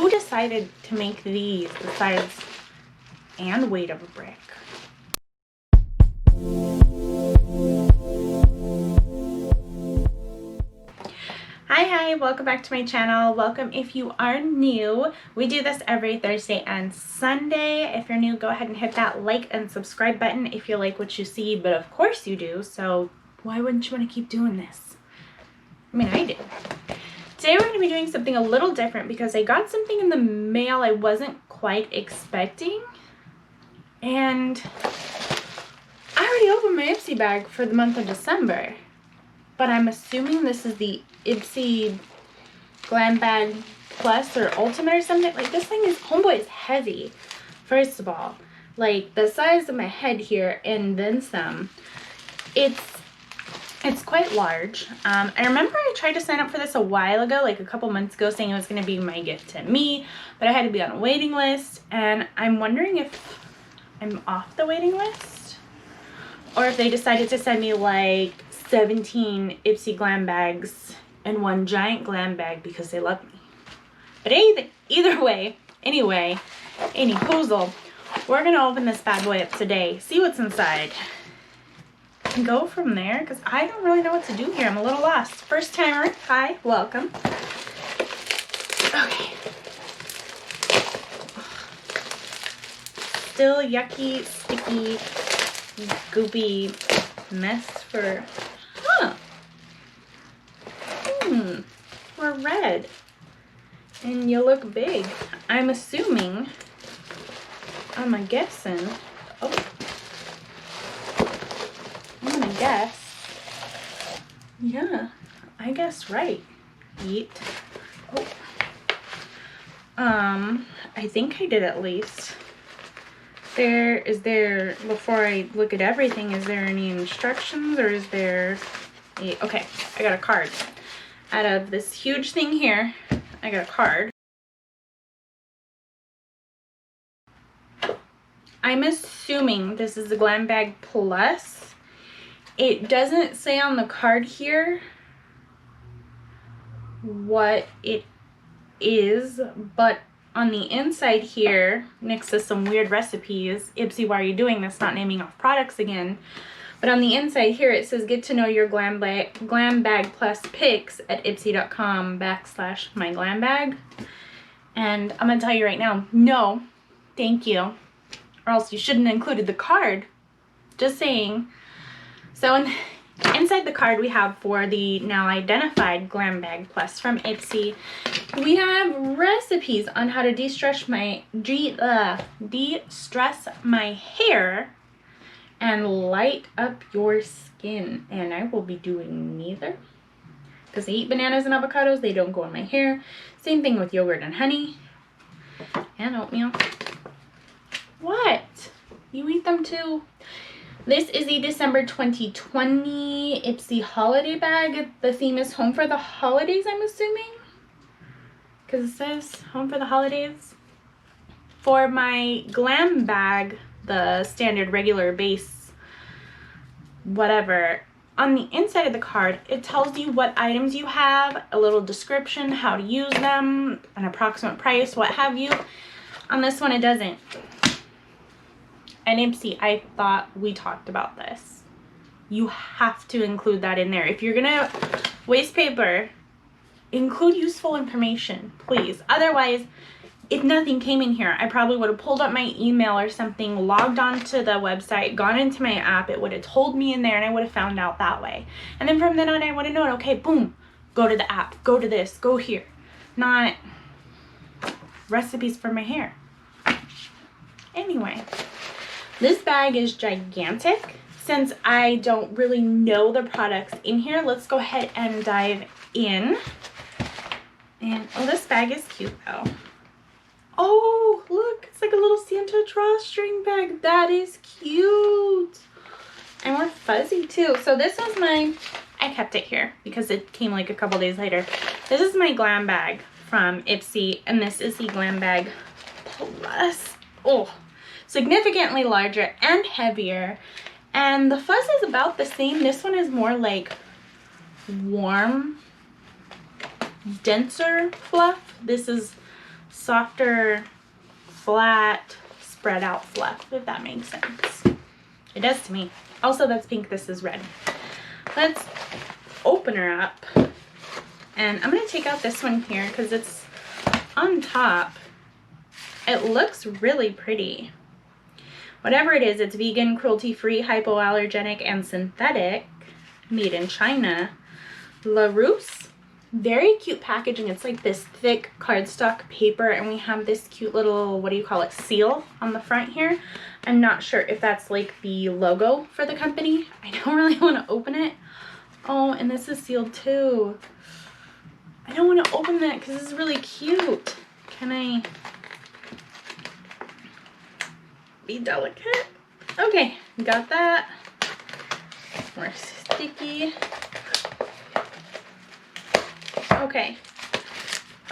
Who decided to make these the size and weight of a brick? Hi, welcome back to my channel. Welcome if you are new. We do this every Thursday and Sunday. If you're new, go ahead and hit that like and subscribe button if you like what you see, but of course you do, so why wouldn't you want to keep doing this? I mean, I do. Today we're going to be doing something a little different because I got something in the mail I wasn't quite expecting, and I already opened my IPSY bag for the month of December, but I'm assuming this is the IPSY Glam Bag Plus or Ultimate or something. Like, this thing is, homeboy is heavy. First of all, like the size of my head here and then some. It's quite large. I remember I tried to sign up for this a while ago, like a couple months ago, saying it was going to be my gift to me, but I had to be on a waiting list, and I'm wondering if I'm off the waiting list or if they decided to send me like 17 IPSY glam bags and one giant glam bag because they love me. But either way, anyway, any poozle, we're gonna open this bad boy up today, see what's inside, and go from there, because I don't really know what to do here. I'm a little lost. First timer, hi, welcome. Okay. Still yucky, sticky, goopy mess for, we're red and you look big. I'm assuming, I'm guessing, oh, I'm gonna guess, yeah, I guess right, yeet. Oh. I think I did at least. Before I look at everything, is there any instructions, or is there okay, I got a card. Out of this huge thing here, I got a card. I'm assuming this is the Glam Bag Plus. It doesn't say on the card here what it is, but on the inside here, next to some weird recipes, IPSY, why are you doing this? Not naming off products again. But on the inside here, it says, get to know your Glam Bag Plus pics at ipsy.com/myglambag. And I'm going to tell you right now, no, thank you. Or else you shouldn't have included the card. Just saying. So inside the card we have, for the now identified Glam Bag Plus from IPSY, we have recipes on how to de-stress my hair and light up your skin. And I will be doing neither, because I eat bananas and avocados. They don't go in my hair. Same thing with yogurt and honey and oatmeal. What? You eat them too? This is the December 2020 IPSY holiday bag. The theme is home for the holidays, I'm assuming, because it says home for the holidays. For my glam bag, the standard regular base whatever, on the inside of the card it tells you what items you have, a little description, how to use them, an approximate price, what have you. On this one it doesn't. And IPSY, I thought we talked about this. You have to include that in there. If you're gonna waste paper, include useful information, please. Otherwise, if nothing came in here, I probably would have pulled up my email or something, logged on to the website, gone into my app, it would have told me in there, and I would have found out that way. And then from then on, I would have known, okay, boom, go to the app, go to this, go here. Not recipes for my hair. Anyway, this bag is gigantic. Since I don't really know the products in here, let's go ahead and dive in. And, oh, this bag is cute though. Oh, look, it's like a little Santa drawstring bag. That is cute. And we're fuzzy too. So this was my, I kept it here because it came like a couple days later. This is my glam bag from IPSY, and this is the Glam Bag Plus. Oh, significantly larger and heavier. And the fuzz is about the same. This one is more like warm, denser fluff. This is softer, flat, spread out fluff, if that makes sense. It does to me. Also, that's pink, this is red. Let's open her up. And I'm going to take out this one here because it's on top. It looks really pretty. Whatever it is, it's vegan, cruelty-free, hypoallergenic, and synthetic. Made in China. LARCE. Very cute packaging. It's like this thick cardstock paper, and we have this cute little, what do you call it, seal on the front here. I'm not sure if that's like the logo for the company. I don't really want to open it. Oh, and this is sealed too. I don't want to open that because this is really cute. Can I be delicate? Okay, got that. More sticky. Okay,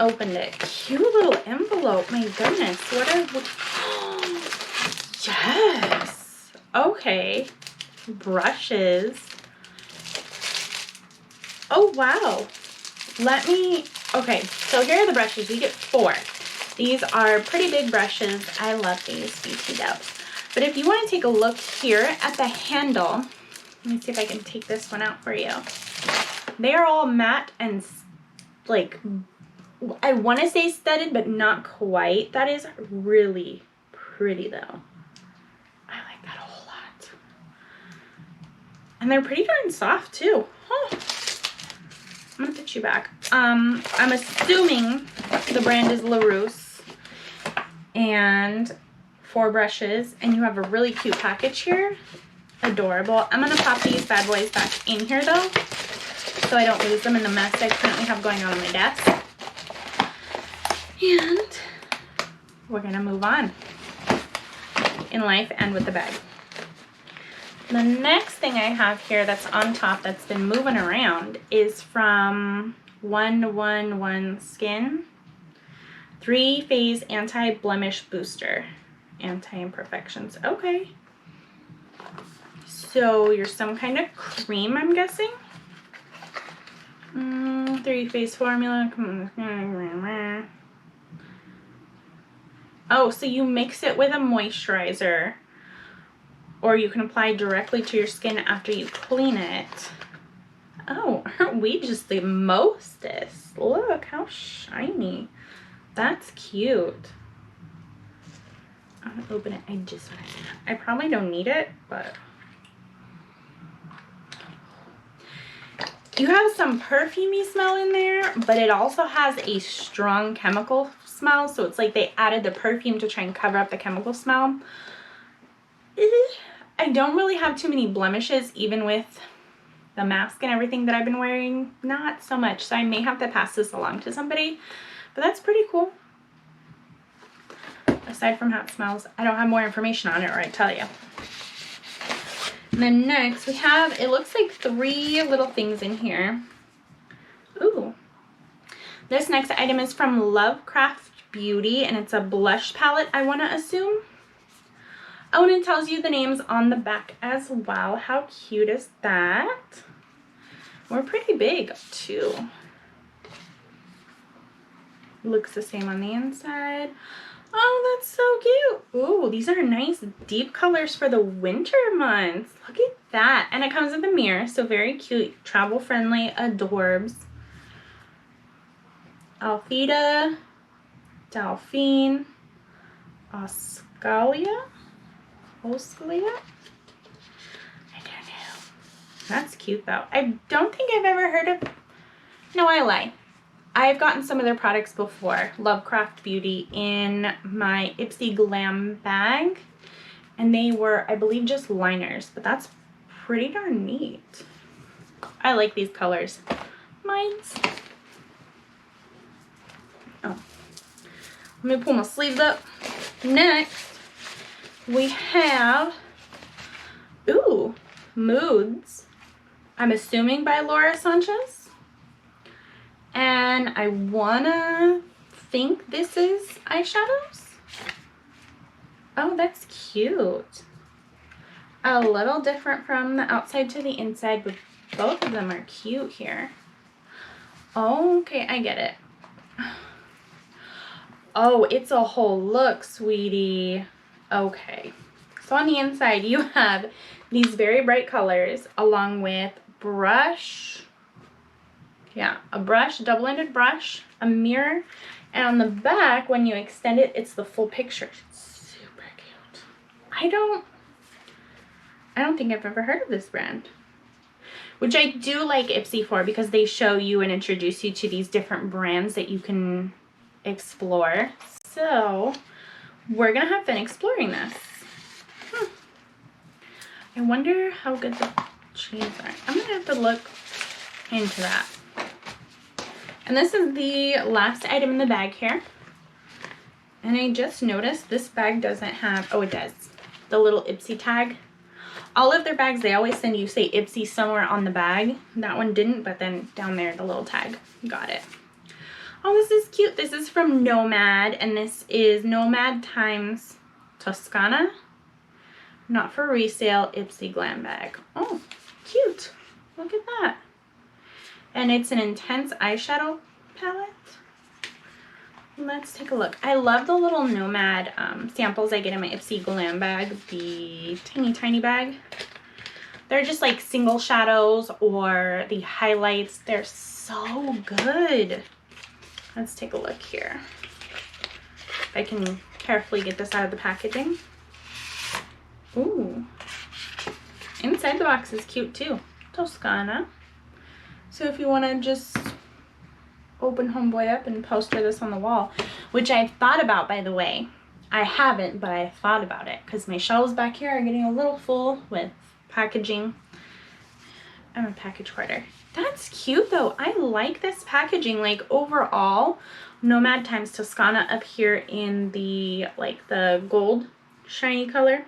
opened it. Cute little envelope. My goodness, what yes. Okay, brushes. Oh wow. Okay, so here are the brushes. We get 4. These are pretty big brushes. I love these BT Dubs. But if you want to take a look here at the handle, let me see if I can take this one out for you. They are all matte and like, I want to say studded, but not quite. That is really pretty though. I like that a whole lot. And they're pretty darn soft too. Huh. I'm gonna put you back. I'm assuming the brand is LARCE, and 4 brushes, and you have a really cute package here. Adorable. I'm gonna pop these bad boys back in here though, so I don't lose them in the mess I currently have going on my desk. And we're gonna move on in life and with the bag. The next thing I have here that's on top that's been moving around is from 111 Skin 3-Phase Anti-Blemish Booster. Anti-imperfections. Okay. So you're some kind of cream, I'm guessing. 3-phase formula. Oh, so you mix it with a moisturizer, or you can apply directly to your skin after you clean it. Oh, aren't we just the mostest? Look how shiny. That's cute. I'm gonna open it. I probably don't need it, but you have some perfumey smell in there, but it also has a strong chemical smell. So it's like they added the perfume to try and cover up the chemical smell. I don't really have too many blemishes, even with the mask and everything that I've been wearing. Not so much. So I may have to pass this along to somebody, but that's pretty cool. Aside from how it smells, I don't have more information on it, or I'd tell you. And then next we have, it looks like 3 little things in here. Ooh. This next item is from LOVE+CRAFT+BEAUTY, and it's a blush palette, I want to assume. Oh, and it tells you the names on the back as well. How cute is that? We're pretty big too. Looks the same on the inside. Oh, that's so cute. Ooh, these are nice deep colors for the winter months. Look at that. And it comes with a mirror, so very cute. Travel friendly, adorbs. Alfida, Delphine, Oscalia. I don't know. That's cute though. I don't think I've ever heard of, no, I lie. I've gotten some of their products before, LOVE+CRAFT+BEAUTY, in my IPSY Glam Bag, and they were, I believe, just liners, but that's pretty darn neat. I like these colors. Mine's, oh, let me pull my sleeves up. Next, we have, ooh, Moods, I'm assuming by Laura Sanchez. And I wanna think this is eyeshadows. Oh, that's cute. A little different from the outside to the inside, but both of them are cute here. Oh, okay, I get it. Oh, it's a whole look, sweetie. Okay. So on the inside, you have these very bright colors along with brush. Yeah, a brush, double-ended brush, a mirror, and on the back, when you extend it, it's the full picture. It's super cute. I don't think I've ever heard of this brand, which I do like IPSY for, because they show you and introduce you to these different brands that you can explore. So we're gonna have fun exploring this. I wonder how good the shades are. I'm gonna have to look into that. And this is the last item in the bag here. And I just noticed this bag doesn't have, oh it does, the little IPSY tag. All of their bags, they always send you, say, IPSY somewhere on the bag. That one didn't, but then down there, the little tag. Got it. Oh, this is cute. This is from NOMAD, and this is NOMAD times TUSCANY. Not for resale, IPSY Glam Bag. Oh, cute. Look at that. And it's an intense eyeshadow palette. Let's take a look. I love the little NOMAD samples I get in my IPSY Glam Bag, the tiny bag. They're just like single shadows or the highlights. They're so good. Let's take a look here. If I can carefully get this out of the packaging. Ooh. Inside the box is cute too. TUSCANY. So if you want to just open homeboy up and poster this on the wall, which I've thought about, by the way. I haven't, but I thought about it because my shelves back here are getting a little full with packaging. I'm a package hoarder. That's cute though. I like this packaging. Like overall, NOMAD times TUSCANY up here in the like the gold shiny color.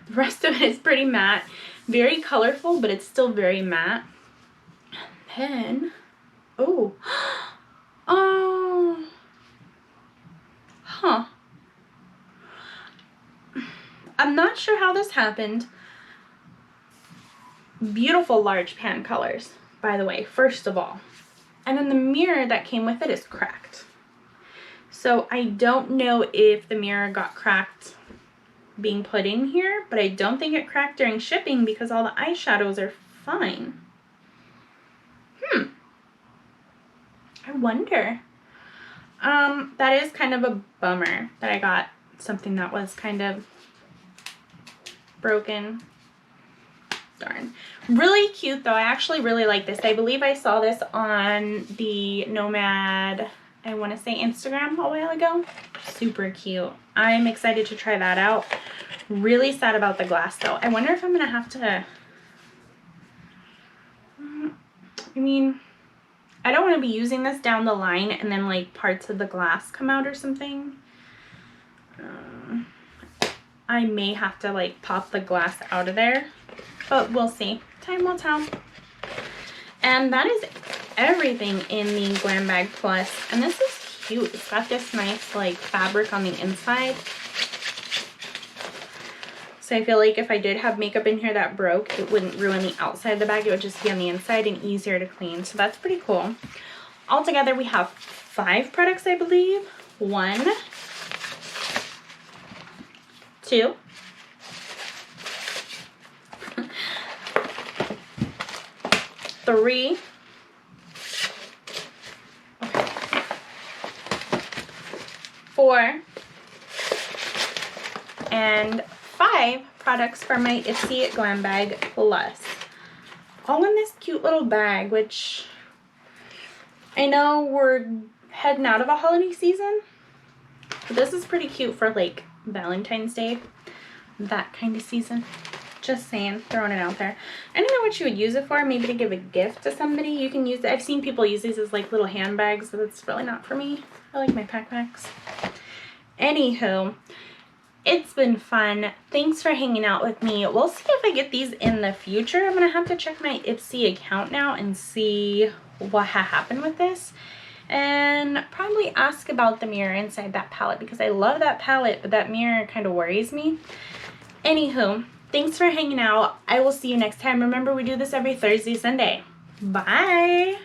The rest of it is pretty matte, very colorful, but it's still very matte. And then, oh. Oh, huh. I'm not sure how this happened. Beautiful large pan colors, by the way, first of all. And then the mirror that came with it is cracked. So I don't know if the mirror got cracked being put in here, but I don't think it cracked during shipping because all the eyeshadows are fine. I wonder. That is kind of a bummer that I got something that was kind of broken. Darn. Really cute though. I actually really like this. I believe I saw this on the NOMAD, I want to say Instagram a while ago. Super cute. I'm excited to try that out. Really sad about the glass though. I wonder if I'm going to have to, I mean, I don't want to be using this down the line and then like parts of the glass come out or something. I may have to like pop the glass out of there, but we'll see. Time will tell. And that is everything in the Glam Bag Plus. And this is cute. It's got this nice like fabric on the inside. So I feel like if I did have makeup in here that broke, it wouldn't ruin the outside of the bag. It would just be on the inside and easier to clean. So that's pretty cool. Altogether, we have 5 products, I believe. 1, 2, 3, okay, 4, and 5 products for my IPSY Glam Bag Plus. All in this cute little bag, which I know we're heading out of a holiday season, but this is pretty cute for like Valentine's Day, that kind of season. Just saying, throwing it out there. I don't know what you would use it for. Maybe to give a gift to somebody. You can use it. I've seen people use these as like little handbags, but it's really not for me. I like my backpacks. Anywho, it's been fun. Thanks for hanging out with me. We'll see if I get these in the future. I'm going to have to check my IPSY account now and see what happened with this. And probably ask about the mirror inside that palette because I love that palette, but that mirror kind of worries me. Anywho, thanks for hanging out. I will see you next time. Remember, we do this every Thursday, Sunday. Bye!